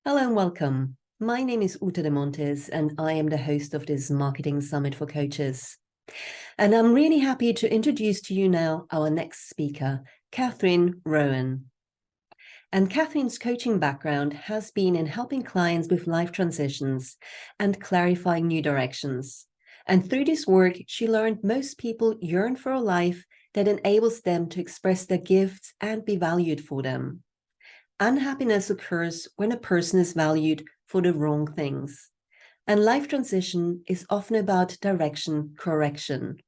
Hello and welcome. My name is Uta de Montes, and I am the host of this Marketing Summit for Coaches. And I'm really happy to introduce to you now our next speaker, Catherine Rowan. And Catherine's coaching background has been in helping clients with life transitions and clarifying new directions. And through this work, she learned most people yearn for a life that enables them to express their gifts and be valued for them. Unhappiness occurs when a person is valued for the wrong things. And life transition is often about direction correction.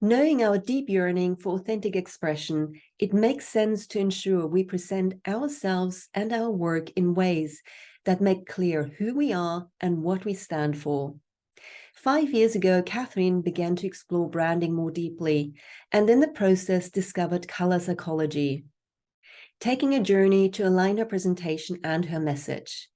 Knowing our deep yearning for authentic expression, it makes sense to ensure we present ourselves and our work in ways that make clear who we are and what we stand for. 5 years ago, Catherine began to explore branding more deeply, and in the process discovered color psychology, taking a journey to align her presentation and her message.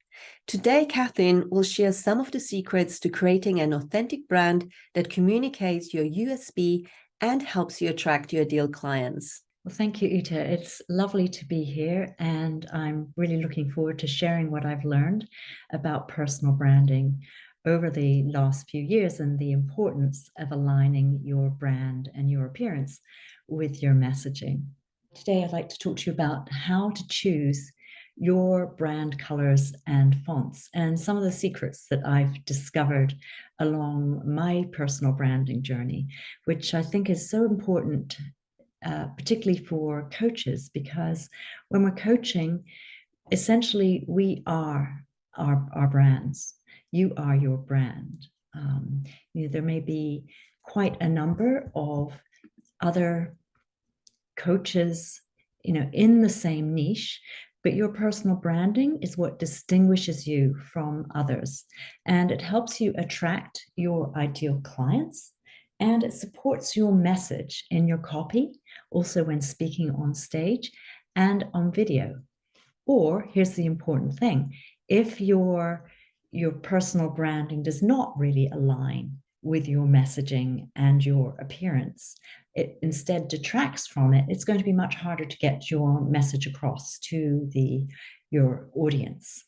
Today, Catherine will share some of the secrets to creating an authentic brand that communicates your USP and helps you attract your ideal clients. Well, thank you, Uta. It's lovely to be here, and I'm really looking forward to sharing what I've learned about personal branding over the last few years and the importance of aligning your brand and your appearance with your messaging. Today, I'd like to talk to you about how to choose your brand colors and fonts and some of the secrets that I've discovered along my personal branding journey, which I think is so important, particularly for coaches, because when we're coaching, essentially we are our brands. You are your brand. There may be quite a number of other coaches, in the same niche, but your personal branding is what distinguishes you from others. And it helps you attract your ideal clients, and it supports your message in your copy, also when speaking on stage and on video. Or here's the important thing: if your personal branding does not really align with your messaging and your appearance, it instead detracts from it, it's going to be much harder to get your message across to your audience.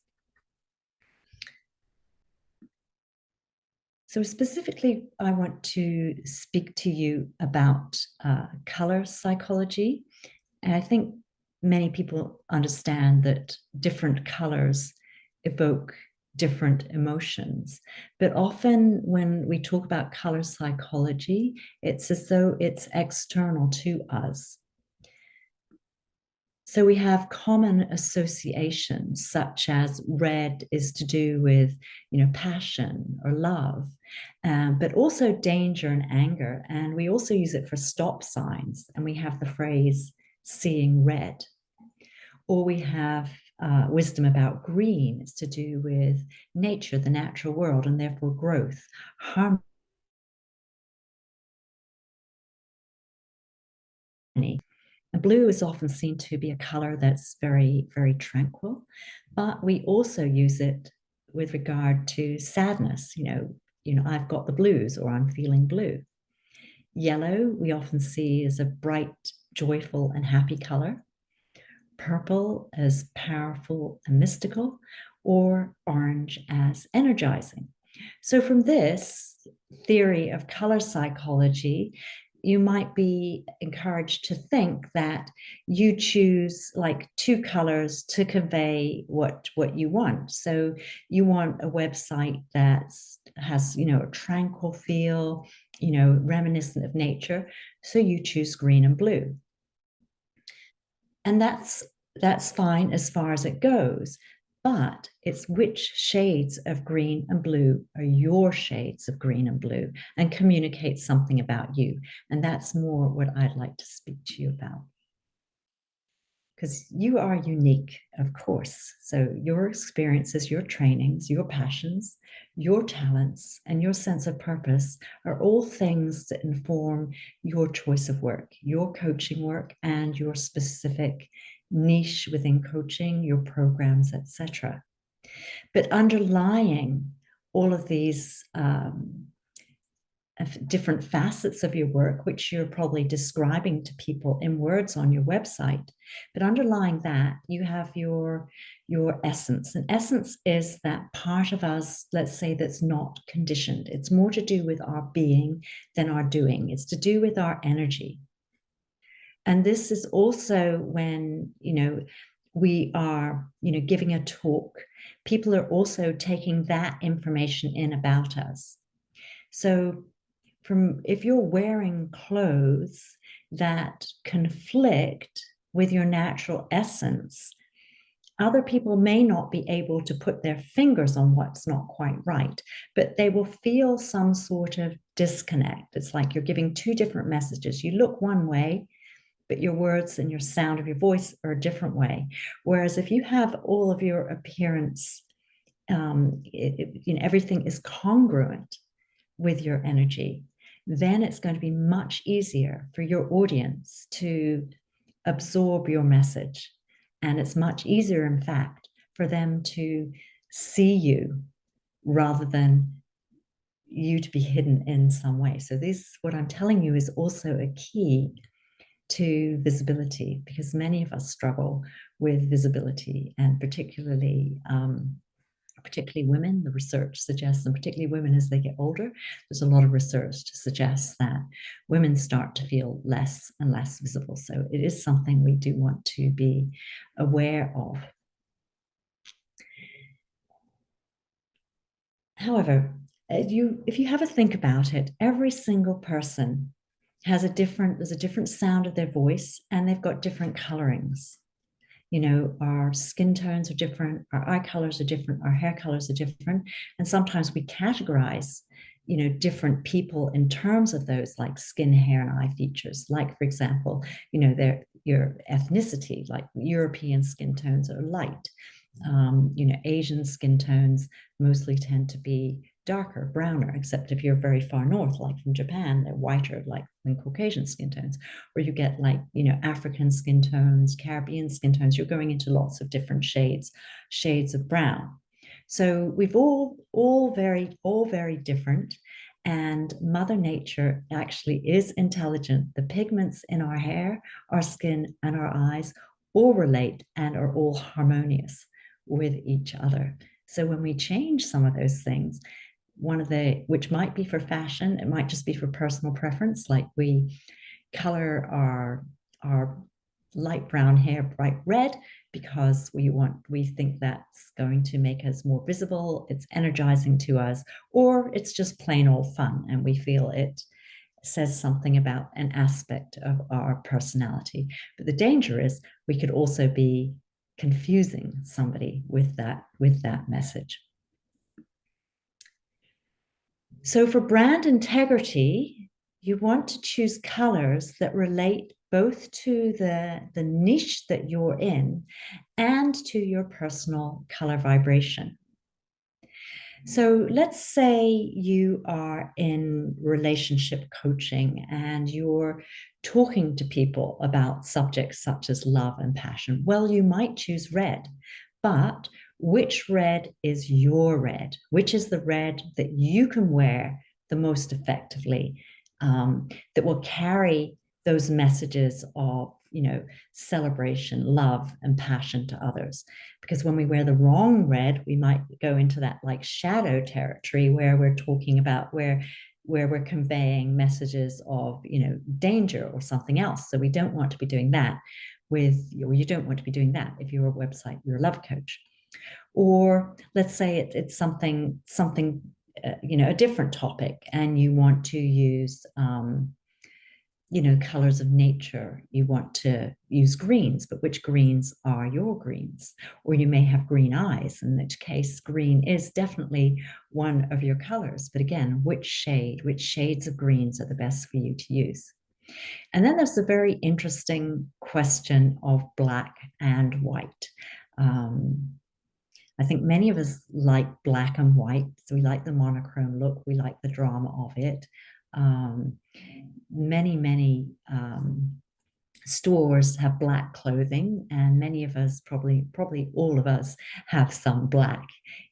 So specifically, I want to speak to you about color psychology. And I think many people understand that different colors evoke different emotions. But often when we talk about color psychology, it's as though it's external to us. So we have common associations, such as red is to do with, passion or love, but also danger and anger. And we also use it for stop signs. And we have the phrase seeing red. Or we have wisdom about green. It's to do with nature, the natural world, and therefore growth, harmony. And blue is often seen to be a color that's very, very tranquil, but we also use it with regard to sadness. I've got the blues, or I'm feeling blue. Yellow, we often see as a bright, joyful, and happy color. Purple as powerful and mystical, or orange as energizing. So, from this theory of color psychology, you might be encouraged to think that you choose like two colors to convey what you want. So you want a website that has, a tranquil feel, reminiscent of nature. So you choose green and blue. And that's fine as far as it goes. But it's which shades of green and blue are your shades of green and blue, and communicate something about you. And that's more what I'd like to speak to you about. Because you are unique, of course. So your experiences, your trainings, your passions, your talents, and your sense of purpose are all things that inform your choice of work, your coaching work, and your specific niche within coaching, your programs, etc. But underlying all of these different facets of your work, which you're probably describing to people in words on your website. But underlying that, you have your essence. And essence is that part of us, let's say, that's not conditioned. It's more to do with our being than our doing. It's to do with our energy. And this is also when, we are, giving a talk, people are also taking that information in about us. So if you're wearing clothes that conflict with your natural essence, other people may not be able to put their fingers on what's not quite right, but they will feel some sort of disconnect. It's like you're giving two different messages. You look one way, but your words and your sound of your voice are a different way. Whereas if you have all of your appearance, everything is congruent with your energy, then it's going to be much easier for your audience to absorb your message. And it's much easier, in fact, for them to see you rather than you to be hidden in some way. So this, what I'm telling you, is also a key to visibility, because many of us struggle with visibility, and particularly women. The research suggests, and particularly women as they get older, there's a lot of research to suggest that women start to feel less and less visible. So it is something we do want to be aware of. However, if you have a think about it, every single person there's a different sound of their voice, and they've got different colorings. Our skin tones are different, our eye colors are different, our hair colors are different. And sometimes we categorize, different people in terms of those, like skin, hair, and eye features. Like, for example, your ethnicity, like European skin tones are light. Asian skin tones mostly tend to be darker, browner, except if you're very far north, like from Japan, they're whiter, like than Caucasian skin tones. Or you get like, African skin tones, Caribbean skin tones. You're going into lots of different shades of brown. So we've all very different. And Mother Nature actually is intelligent. The pigments in our hair, our skin, and our eyes all relate and are all harmonious with each other. So when we change some of those things, which might be for fashion, it might just be for personal preference, like we color our light brown hair bright red because we think that's going to make us more visible, it's energizing to us, or it's just plain old fun and we feel it says something about an aspect of our personality. But the danger is we could also be confusing somebody with that message. So for brand integrity, you want to choose colors that relate both to the niche that you're in and to your personal color vibration. So let's say you are in relationship coaching and you're talking to people about subjects such as love and passion. Well, you might choose red, but which red is your red? Which is the red that you can wear the most effectively, that will carry those messages of, celebration, love, and passion to others? Because when we wear the wrong red, we might go into that like shadow territory where we're talking about where we're conveying messages of, danger or something else. So we don't want to be doing that you don't want to be doing that if you're a website, you're a love coach. Or let's say it's something a different topic, and you want to use colors of nature. You want to use greens, but which greens are your greens? Or you may have green eyes, in which case green is definitely one of your colors. But again, which shades of greens are the best for you to use? And then there's the very interesting question of black and white. I think many of us like black and white. So we like the monochrome look. We like the drama of it. Many stores have black clothing, and many of us, probably all of us, have some black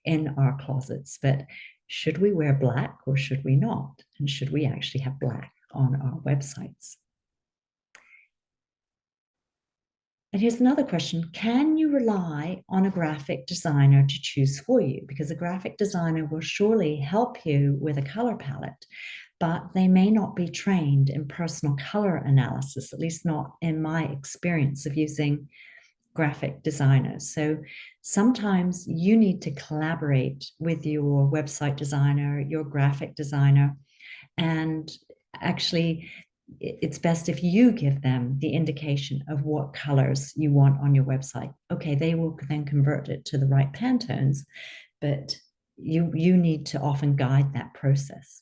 in our closets. But Should we wear black or should we not? And should we actually have black on our websites? And here's another question. Can you rely on a graphic designer to choose for you? Because a graphic designer will surely help you with a color palette, but they may not be trained in personal color analysis, at least not in my experience of using graphic designers. So sometimes you need to collaborate with your website designer, your graphic designer, and actually it's best if you give them the indication of what colors you want on your website. Okay, they will then convert it to the right Pantones, but you need to often guide that process.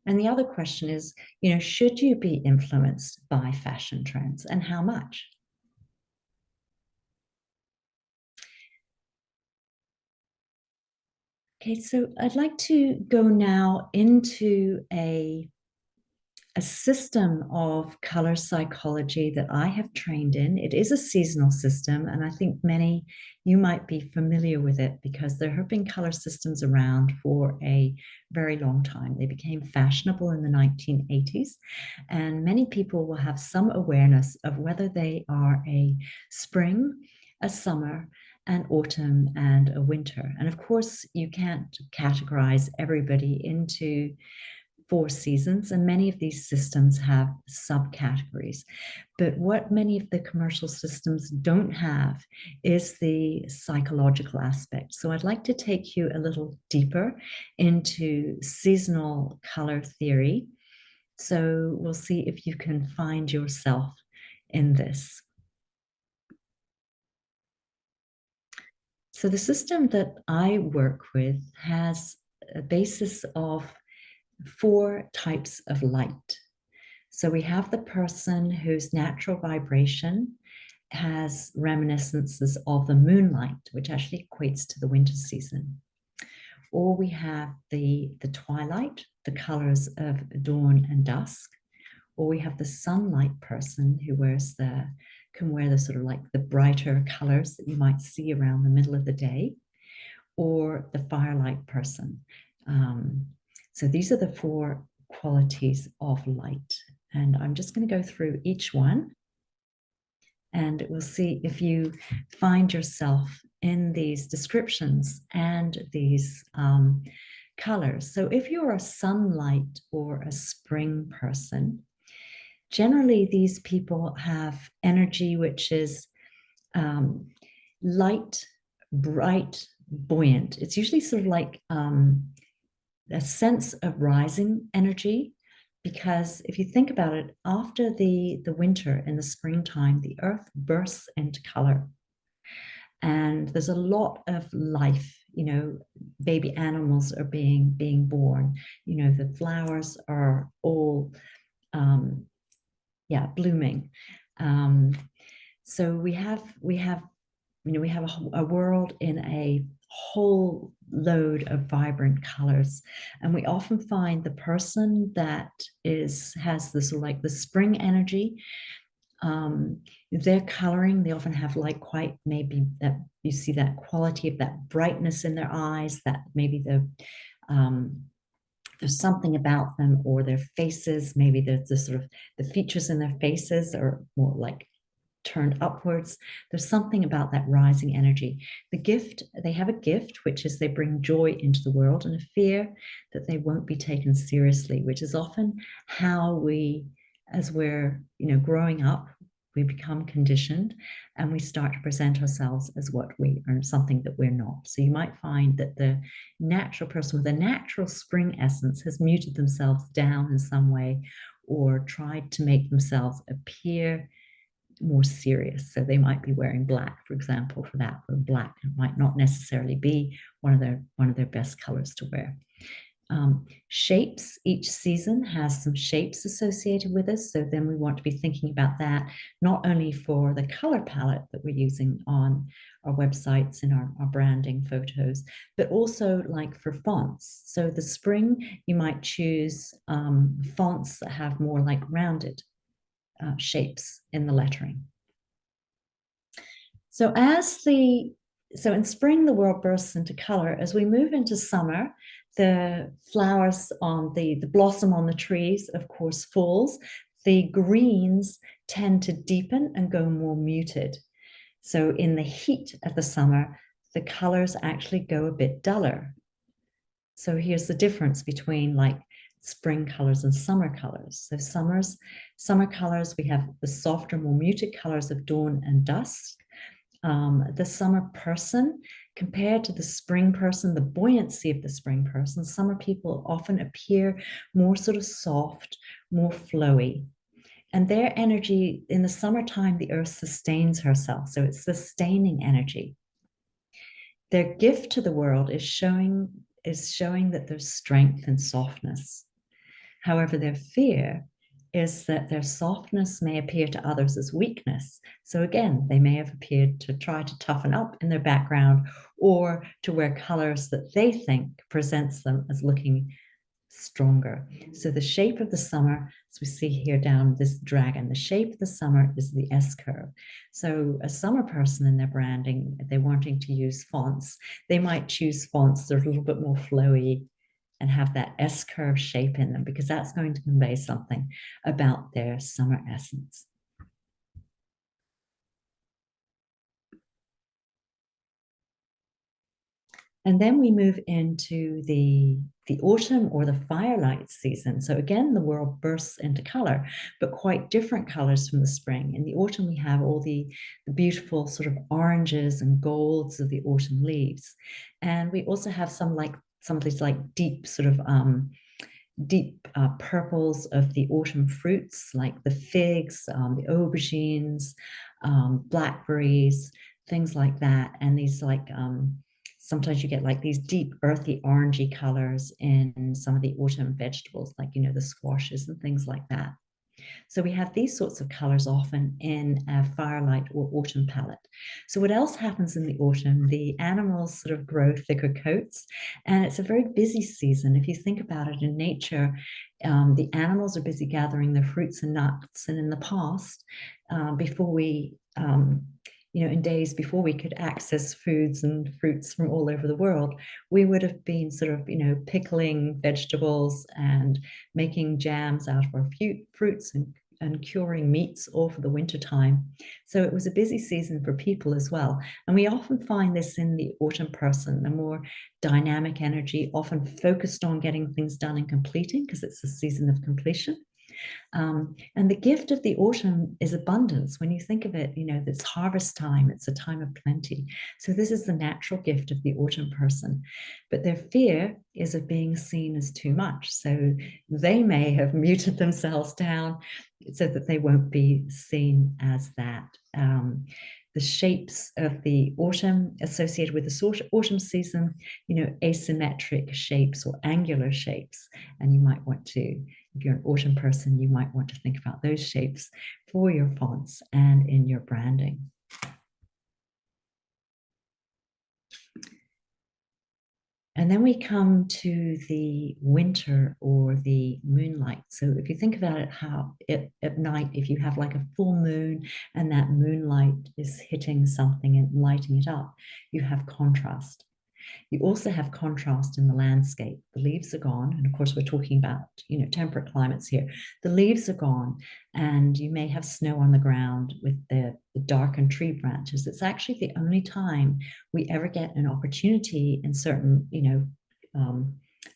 And the other question is, should you be influenced by fashion trends and how much? Okay, so I'd like to go now into a system of color psychology that I have trained in. It is a seasonal system, and I think many you might be familiar with it because there have been color systems around for a very long time. They became fashionable in the 1980s, and many people will have some awareness of whether they are a spring, a summer, an autumn, and a winter. And of course, you can't categorize everybody into 4 seasons, and many of these systems have subcategories. But what many of the commercial systems don't have is the psychological aspect. So I'd like to take you a little deeper into seasonal color theory. So we'll see if you can find yourself in this. So the system that I work with has a basis of 4 types of light. So we have the person whose natural vibration has reminiscences of the moonlight, which actually equates to the winter season. Or we have the twilight, the colors of dawn and dusk. Or we have the sunlight person who can wear the sort of like the brighter colors that you might see around the middle of the day, or the firelight person. So these are the 4 qualities of light. And I'm just going to go through each one and we'll see if you find yourself in these descriptions and these colors. So if you're a sunlight or a spring person, generally these people have energy which is light, bright, buoyant. It's usually sort of like a sense of rising energy, because if you think about it, after the winter in the springtime, the earth bursts into color and there's a lot of life. Baby animals are being born. The flowers are all blooming. So we have a world in a whole load of vibrant colors, and we often find the person that has this like the spring energy, their coloring, they often have like quite maybe that you see that quality of that brightness in their eyes, that maybe there's something about them, or their faces, maybe there's the sort of the features in their faces are more like turned upwards. There's something about that rising energy. They have a gift, which is they bring joy into the world, and a fear that they won't be taken seriously, which is often how we, as we're growing up, we become conditioned and we start to present ourselves as what we are, something that we're not. So you might find that the natural person with a natural spring essence has muted themselves down in some way, or tried to make themselves appear more serious. So they might be wearing black, for example, for that. But black might not necessarily be one of their best colors to wear. Shapes, each season has some shapes associated with us. So then we want to be thinking about that, not only for the color palette that we're using on our websites and our branding photos, but also like for fonts. So the spring, you might choose fonts that have more like rounded shapes in the lettering. So as the So in spring, the world bursts into color. As we move into summer, the flowers on the blossom on the trees, of course, falls. The greens tend to deepen and go more muted. So in the heat of the summer, the colors actually go a bit duller. So here's the difference between like spring colors and summer colors. So summer colors, we have the softer, more muted colors of dawn and dusk. The summer person compared to the spring person, the buoyancy of the spring person, summer people often appear more sort of soft, more flowy. And their energy in the summertime, the earth sustains herself. So it's sustaining energy. Their gift to the world is showing that there's strength and softness. However, their fear is that their softness may appear to others as weakness. So again, they may have appeared to try to toughen up in their background or to wear colors that they think presents them as looking stronger. So the shape of the summer, as we see here down this dragon, the shape of the summer is the S curve. So a summer person in their branding, if they're wanting to use fonts, they might choose fonts that are a little bit more flowy and have that S curve shape in them, because that's going to convey something about their summer essence. And then we move into the autumn or the firelight season. So again, the world bursts into color, but quite different colors from the spring. In the autumn, we have all the beautiful sort of oranges and golds of the autumn leaves. And we also have some of these like deep sort of deep purples of the autumn fruits, like the figs, the aubergines, blackberries, things like that. And these like sometimes you get like these deep earthy orangey colors in some of the autumn vegetables, like, the squashes and things like that. So we have these sorts of colors often in a firelight or autumn palette. So what else happens in the autumn? The animals sort of grow thicker coats, and it's a very busy season. If you think about it in nature, the animals are busy gathering their fruits and nuts. And in the past, before we in days before we could access foods and fruits from all over the world, we would have been sort of, pickling vegetables and making jams out of our fruits and curing meats all for the winter time. So it was a busy season for people as well. And we often find this in the autumn person, a more dynamic energy, often focused on getting things done and completing, because it's a season of completion. And the gift of the autumn is abundance. When you think of it, it's harvest time, it's a time of plenty. So this is the natural gift of the autumn person. But their fear is of being seen as too much. So they may have muted themselves down so that they won't be seen as that. The shapes of the autumn associated with the autumn season, asymmetric shapes or angular shapes. And you might want to, if you're an autumn person, you might want to think about those shapes for your fonts and in your branding. And then we come to the winter or the moonlight. So if you think about it, how at night, if you have like a full moon and that moonlight is hitting something and lighting it up, you have contrast. You also have contrast in the landscape. The leaves are gone. And of course, we're talking about, temperate climates here. The leaves are gone, and you may have snow on the ground with the darkened tree branches. It's actually the only time we ever get an opportunity in certain,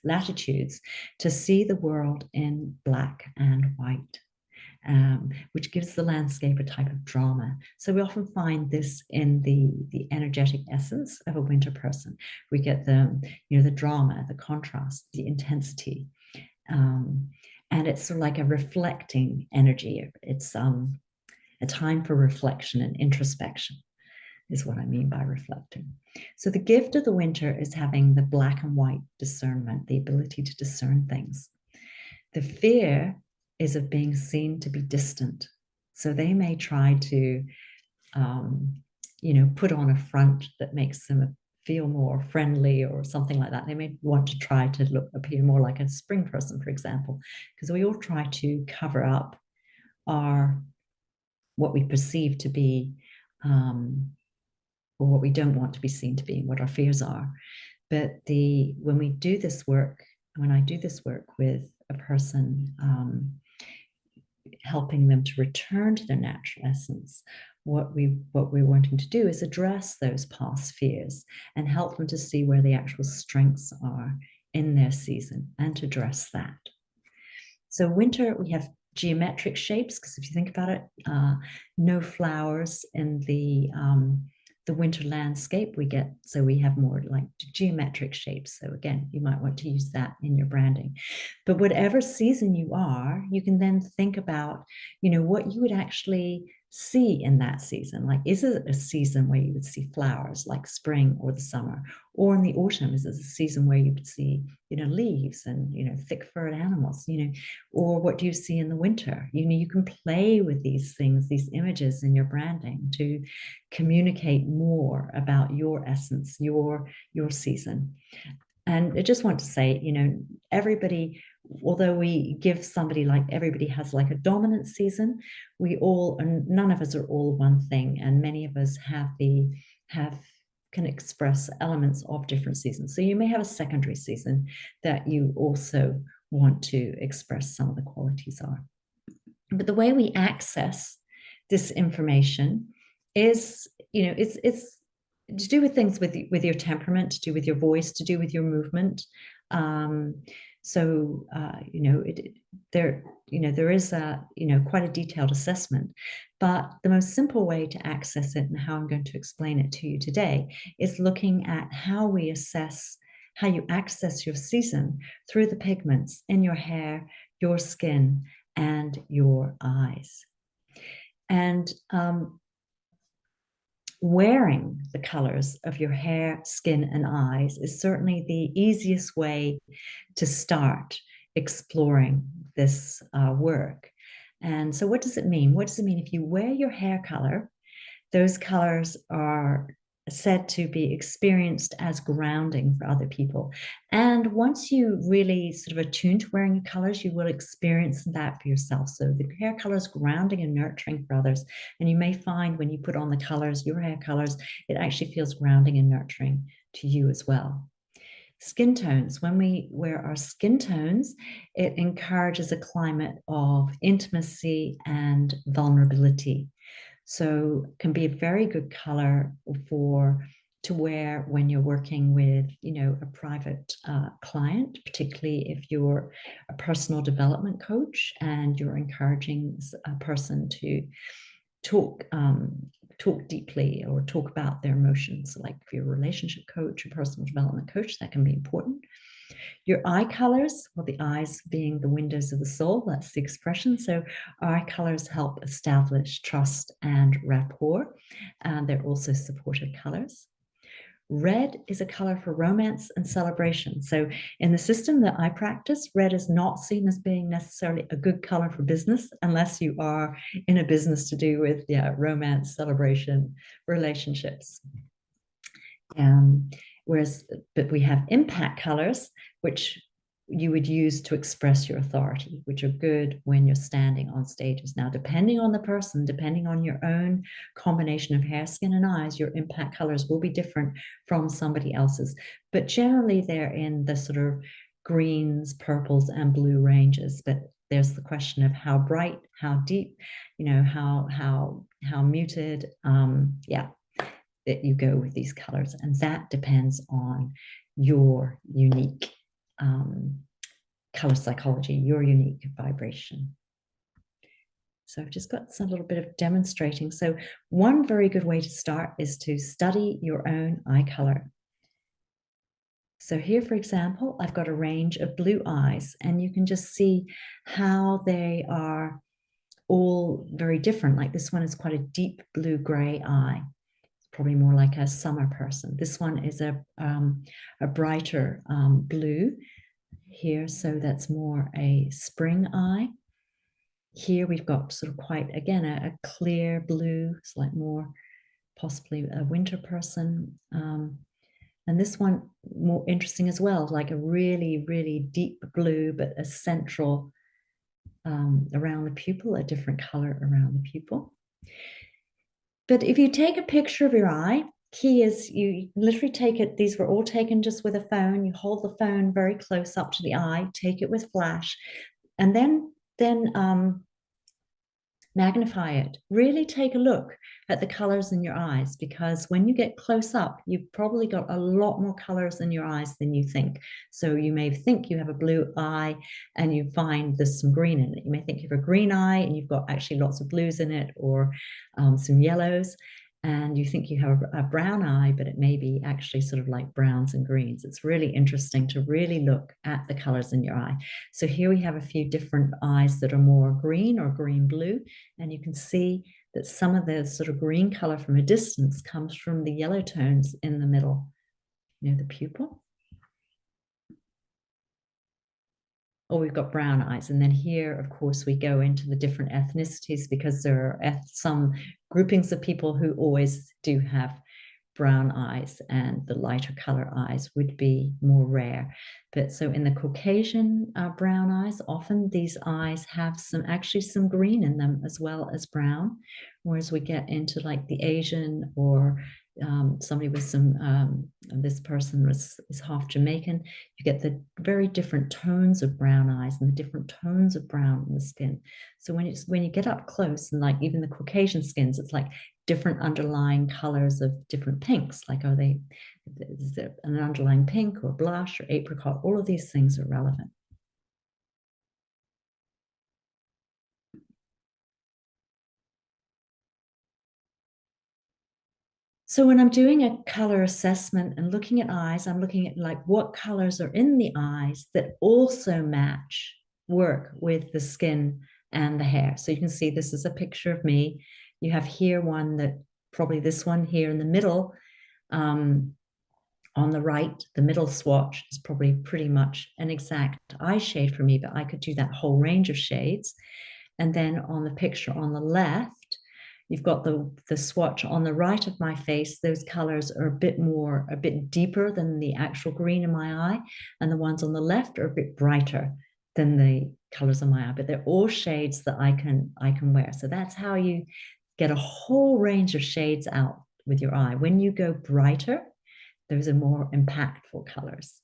latitudes to see the world in black and white. Which gives the landscape a type of drama. So we often find this in the energetic essence of a winter person. We get the drama, the contrast, the intensity. And it's sort of like a reflecting energy. It's a time for reflection and introspection is what I mean by reflecting. So the gift of the winter is having the black and white discernment, the ability to discern things. The fear is of being seen to be distant. So they may try to, put on a front that makes them feel more friendly or something like that. They may want to try to appear more like a spring person, for example, because we all try to cover up what we perceive to be or what we don't want to be seen to be, what our fears are. But when we do this work, when I do this work with a person, helping them to return to their natural essence, what we're wanting to do is address those past fears and help them to see where the actual strengths are in their season and to address that. So winter, we have geometric shapes, because if you think about it, no flowers in the winter landscape. We have more like geometric shapes. So again, you might want to use that in your branding. But whatever season you are, you can then think about, what you would actually see in that season. Like, is it a season where you would see flowers like spring or the summer? Or in the autumn, is it a season where you would see, leaves and, thick furred animals, or what do you see in the winter? You can play with these things, these images in your branding to communicate more about your essence, your season. And I just want to say, everybody, although we give somebody like everybody has like a dominant season, and none of us are all one thing, and many of us can express elements of different seasons. So you may have a secondary season that you also want to express some of the qualities are. But the way we access this information is, it's to do with things with your temperament, to do with your voice, to do with your movement. There is quite a detailed assessment, but the most simple way to access it, and how I'm going to explain it to you today, is looking at how you access your season through the pigments in your hair, your skin, and your eyes. And wearing the colors of your hair, skin, and eyes is certainly the easiest way to start exploring this work. And so what does it mean? What does it mean if you wear your hair color? Those colors are said to be experienced as grounding for other people. And once you really sort of attune to wearing your colors, you will experience that for yourself. So the hair color is grounding and nurturing for others. And you may find when you put on the colors, your hair colors, it actually feels grounding and nurturing to you as well. Skin tones. When we wear our skin tones, it encourages a climate of intimacy and vulnerability. So can be a very good color to wear when you're working with, a private client, particularly if you're a personal development coach and you're encouraging a person to talk deeply or talk about their emotions. Like if you're a relationship coach or personal development coach, that can be important. Your eye colors, well, the eyes being the windows of the soul, that's the expression. So eye colors help establish trust and rapport. And they're also supportive colors. Red is a color for romance and celebration. So in the system that I practice, red is not seen as being necessarily a good color for business unless you are in a business to do with romance, celebration, relationships. But we have impact colors, which you would use to express your authority, which are good when you're standing on stages. Now, depending on the person, depending on your own combination of hair, skin, and eyes, your impact colors will be different from somebody else's. But generally, they're in the sort of greens, purples, and blue ranges. But there's the question of how bright, how deep, how muted. That you go with these colors, and that depends on your unique color psychology, your unique vibration. So I've just got some little bit of demonstrating. So one very good way to start is to study your own eye color. So here, for example, I've got a range of blue eyes, and you can just see how they are all very different. Like this one is quite a deep blue gray eye, probably more like a summer person. This one is a brighter blue here, so that's more a spring eye. Here we've got sort of quite, again, a clear blue. It's like more possibly a winter person. And this one more interesting as well, like a really, really deep blue, but a central around the pupil, a different color around the pupil. But if you take a picture of your eye key is you literally take it, these were all taken just with a phone. You hold the phone very close up to the eye, take it with flash, and then magnify it. Really take a look at the colors in your eyes, because when you get close up, you've probably got a lot more colors in your eyes than you think. So you may think you have a blue eye and you find there's some green in it. You may think you have a green eye and you've got actually lots of blues in it, or some yellows. And you think you have a brown eye, but it may be actually sort of like browns and greens. It's really interesting to really look at the colors in your eye. So here we have a few different eyes that are more green or green blue. And you can see that some of the sort of green color from a distance comes from the yellow tones in the middle near the pupil. Or we've got brown eyes. And then here, of course, we go into the different ethnicities, because there are some groupings of people who always do have brown eyes, and the lighter color eyes would be more rare. But so in the Caucasian brown eyes, often these eyes have actually some green in them as well as brown. Whereas we get into like the Asian, or somebody with some, this person is half Jamaican, you get the very different tones of brown eyes and the different tones of brown in the skin. So when you get up close, and like even the Caucasian skins, it's like different underlying colors of different pinks. Like, is there an underlying pink or blush or apricot? All of these things are relevant. So when I'm doing a color assessment and looking at eyes, I'm looking at like what colors are in the eyes that also work with the skin and the hair. So you can see this is a picture of me. You have here one that, probably this one here in the middle, on the right, the middle swatch is probably pretty much an exact eye shade for me, but I could do that whole range of shades. And then on the picture on the left, you've got the swatch on the right of my face. Those colors are a bit deeper than the actual green in my eye. And the ones on the left are a bit brighter than the colors on my eye, but they're all shades that I can wear. So that's how you get a whole range of shades out with your eye. When you go brighter, those are more impactful colors.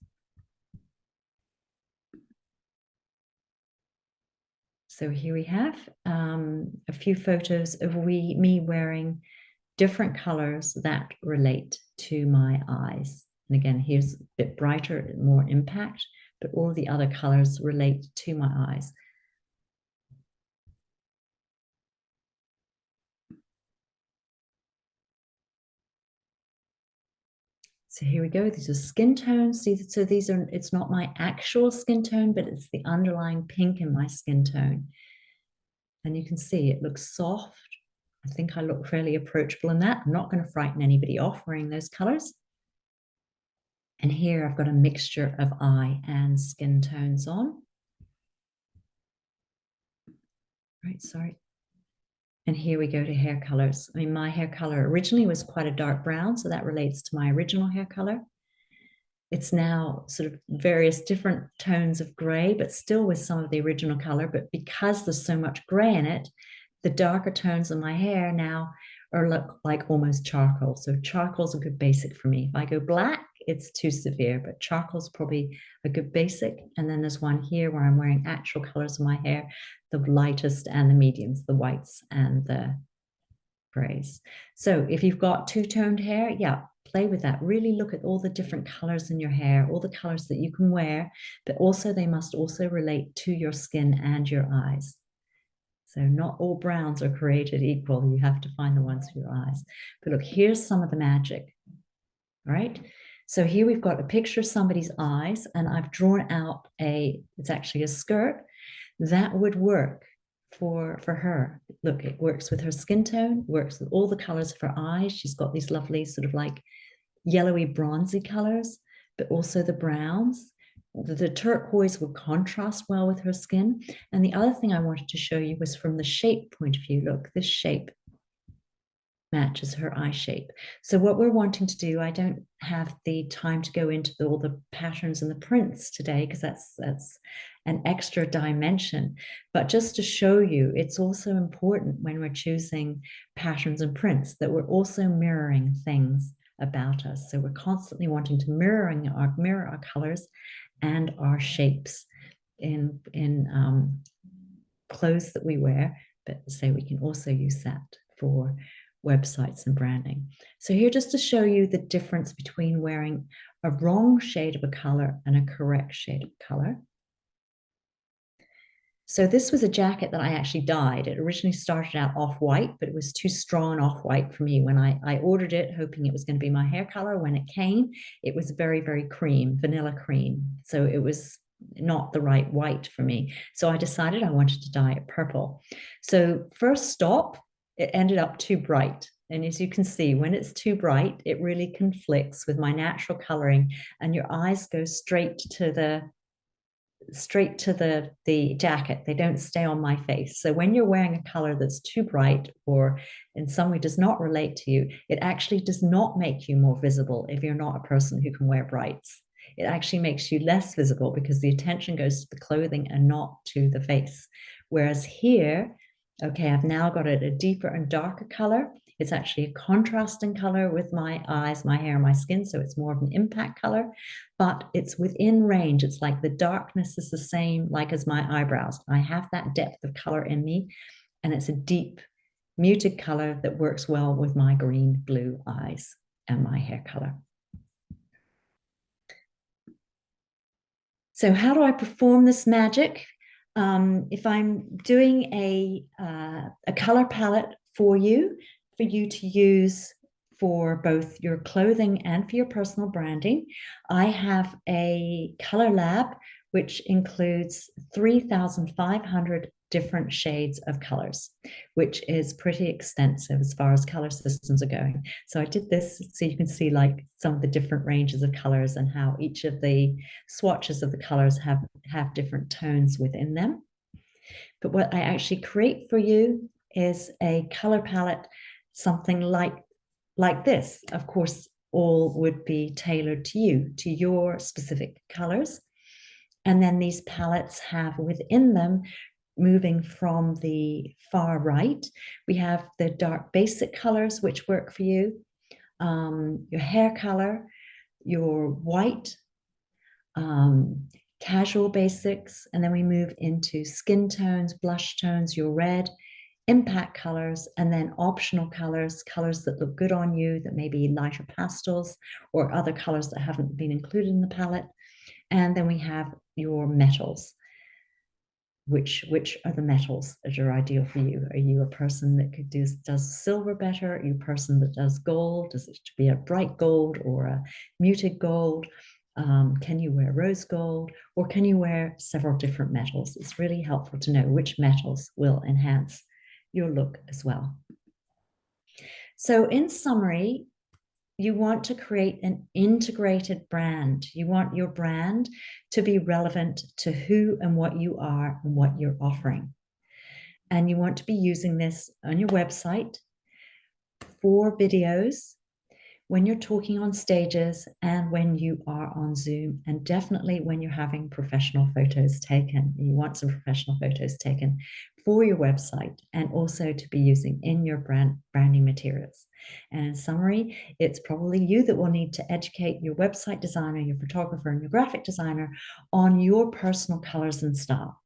So here we have a few photos of me wearing different colors that relate to my eyes. And again, here's a bit brighter, more impact, but all the other colors relate to my eyes. So here we go. These are skin tones. So these are, it's not my actual skin tone, but it's the underlying pink in my skin tone. And you can see it looks soft. I think I look fairly approachable in that. I'm not going to frighten anybody off wearing those colors. And here I've got a mixture of eye and skin tones on. Right, sorry. And here we go to hair colors. I mean, my hair color originally was quite a dark brown, so that relates to my original hair color. It's now sort of various different tones of gray, but still with some of the original color. But because there's so much gray in it, the darker tones of my hair now look like almost charcoal. So charcoal's a good basic for me. If I go black, it's too severe, but charcoal's probably a good basic. And then there's one here where I'm wearing actual colors of my hair, the lightest and the mediums, the whites and the grays. So if you've got two-toned hair, yeah, play with that. Really look at all the different colors in your hair, all the colors that you can wear, but also they must also relate to your skin and your eyes. So not all browns are created equal. You have to find the ones for your eyes. But look, here's some of the magic, right? So here we've got a picture of somebody's eyes, and I've drawn out it's actually a skirt that would work for her. Look, it works with her skin tone, works with all the colors of her eyes. She's got these lovely sort of like yellowy bronzy colors, but also the browns. The turquoise would contrast well with her skin. And the other thing I wanted to show you was from the shape point of view. Look, this shape matches her eye shape. So what we're wanting to do, I don't have the time to go into all the patterns and the prints today, because that's an extra dimension. But just to show you, it's also important when we're choosing patterns and prints that we're also mirroring things about us. So we're constantly wanting to mirror our colors and our shapes in clothes that we wear, but say we can also use that for websites and branding. So here, just to show you the difference between wearing a wrong shade of a color and a correct shade of color. So this was a jacket that I actually dyed. It originally started out off-white, but it was too strong off-white for me when I ordered it, hoping it was going to be my hair color. When it came, it was very, very cream, vanilla cream. So it was not the right white for me. So I decided I wanted to dye it purple. So first stop, it ended up too bright. And as you can see, when it's too bright, it really conflicts with my natural coloring, and your eyes go straight to the jacket. They don't stay on my face. So when you're wearing a color that's too bright or in some way does not relate to you, it actually does not make you more visible if you're not a person who can wear brights. It actually makes you less visible because the attention goes to the clothing and not to the face. Whereas here, okay, I've now got a deeper and darker color. It's actually a contrasting color with my eyes, my hair, my skin. So it's more of an impact color, but it's within range. It's like the darkness is the same, like as my eyebrows. I have that depth of color in me, and it's a deep, muted color that works well with my green, blue eyes and my hair color. So how do I perform this magic? If I'm doing a color palette for you to use for both your clothing and for your personal branding, I have a color lab which includes 3,500 different shades of colors, which is pretty extensive as far as color systems are going. So I did this so you can see like some of the different ranges of colors and how each of the swatches of the colors have different tones within them. But what I actually create for you is a color palette, something like this. Of course, all would be tailored to you, to your specific colors. And then these palettes have within them, moving from the far right, we have the dark basic colors which work for you, your hair color, your white, casual basics, and then we move into skin tones, blush tones, your red, impact colors, and then optional colors, colors that look good on you, that may be lighter pastels or other colors that haven't been included in the palette. And then we have your metals. Which are the metals that are ideal for you? Are you a person that does silver better? Are you a person that does gold? Does it be a bright gold or a muted gold? Can you wear rose gold, or can you wear several different metals? It's really helpful to know which metals will enhance your look as well. So in summary, you want to create an integrated brand. You want your brand to be relevant to who and what you are and what you're offering. And you want to be using this on your website for videos, when you're talking on stages, and when you are on Zoom, and definitely when you're having professional photos taken. You want some professional photos taken for your website and also to be using in your branding materials. And in summary, it's probably you that will need to educate your website designer, your photographer, and your graphic designer on your personal colors and style.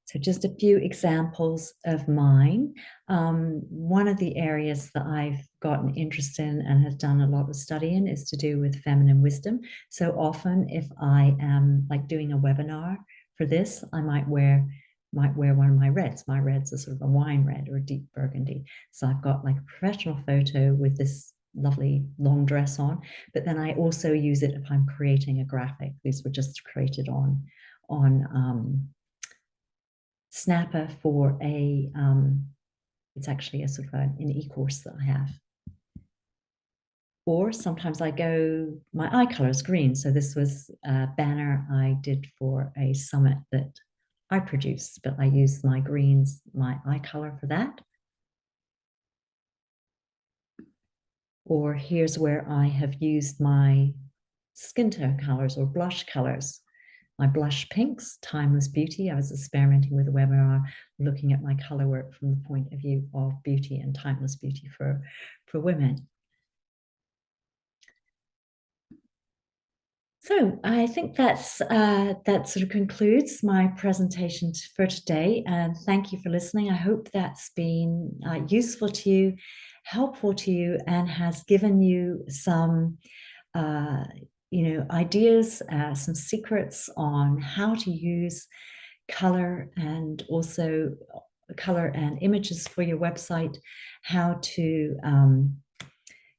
So just a few examples of mine. One of the areas that I've gotten interest in and have done a lot of study in is to do with feminine wisdom. So often if I am like doing a webinar for this, I might wear one of my reds. My reds are sort of a wine red or a deep burgundy. So I've got like a professional photo with this lovely long dress on, but then I also use it if I'm creating a graphic. These were just created on Snapper for it's actually a sort of an e-course that I have. Or sometimes my eye color is green. So this was a banner I did for a summit that I produced, but I used my greens, my eye color for that. Or here's where I have used my skin tone colors or blush colors my blush pinks, Timeless Beauty. I was experimenting with a webinar looking at my color work from the point of view of beauty and timeless beauty for women. So I think that sort of concludes my presentation for today. And thank you for listening. I hope that's been useful to you, helpful to you, and has given you some ideas, some secrets on how to use color and also color and images for your website, how to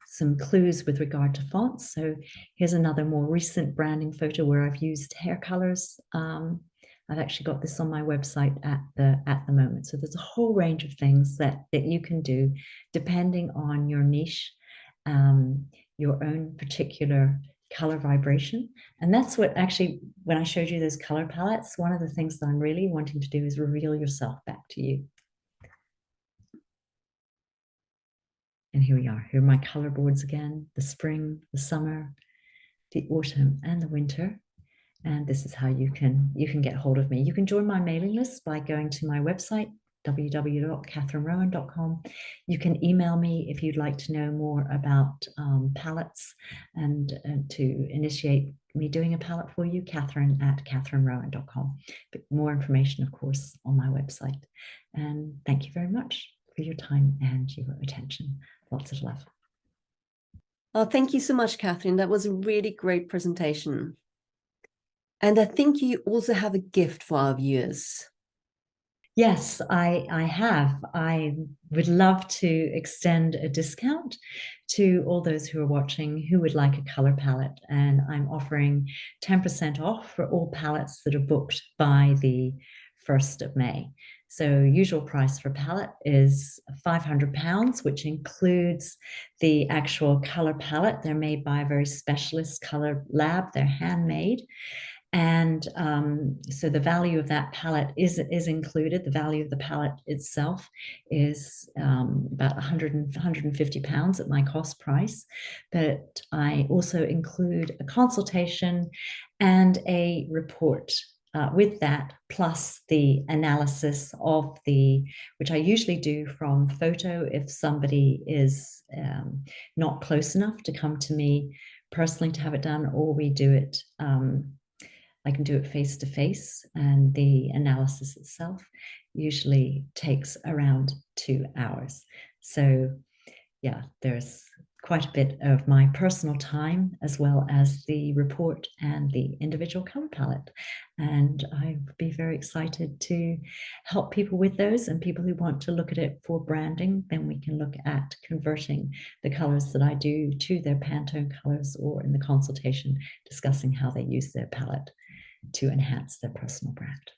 some clues with regard to fonts. So here's another more recent branding photo where I've used hair colors. I've actually got this on my website at the moment. So there's a whole range of things that you can do depending on your niche, your own particular color vibration. And that's what actually, when I showed you those color palettes, one of the things that I'm really wanting to do is reveal yourself back to you. And here we are. Here are my color boards again: the spring, the summer, the autumn, and the winter. And this is how you can get hold of me. You can join my mailing list by going to my website, www.catherinerowan.com. You can email me if you'd like to know more about palettes and to initiate me doing a palette for you, Catherine@catherinerowan.com. But more information, of course, on my website. And thank you very much for your time and your attention. Lots of love. Oh, thank you so much, Catherine. That was a really great presentation. And I think you also have a gift for our viewers. Yes, I have. I would love to extend a discount to all those who are watching who would like a color palette. And I'm offering 10% off for all palettes that are booked by the 1st of May. So usual price for palette is £500, which includes the actual color palette. They're made by a very specialist color lab. They're handmade. And so the value of that palette is included. The value of the palette itself is about £150 at my cost price. But I also include a consultation and a report with that, plus the analysis of which I usually do from photo if somebody is not close enough to come to me personally to have it done, or we do it I can do it face to face, and the analysis itself usually takes around 2 hours. So yeah, there's quite a bit of my personal time as well as the report and the individual color palette. And I'd be very excited to help people with those, and people who want to look at it for branding, then we can look at converting the colors that I do to their Pantone colors, or in the consultation discussing how they use their palette to enhance their personal brand.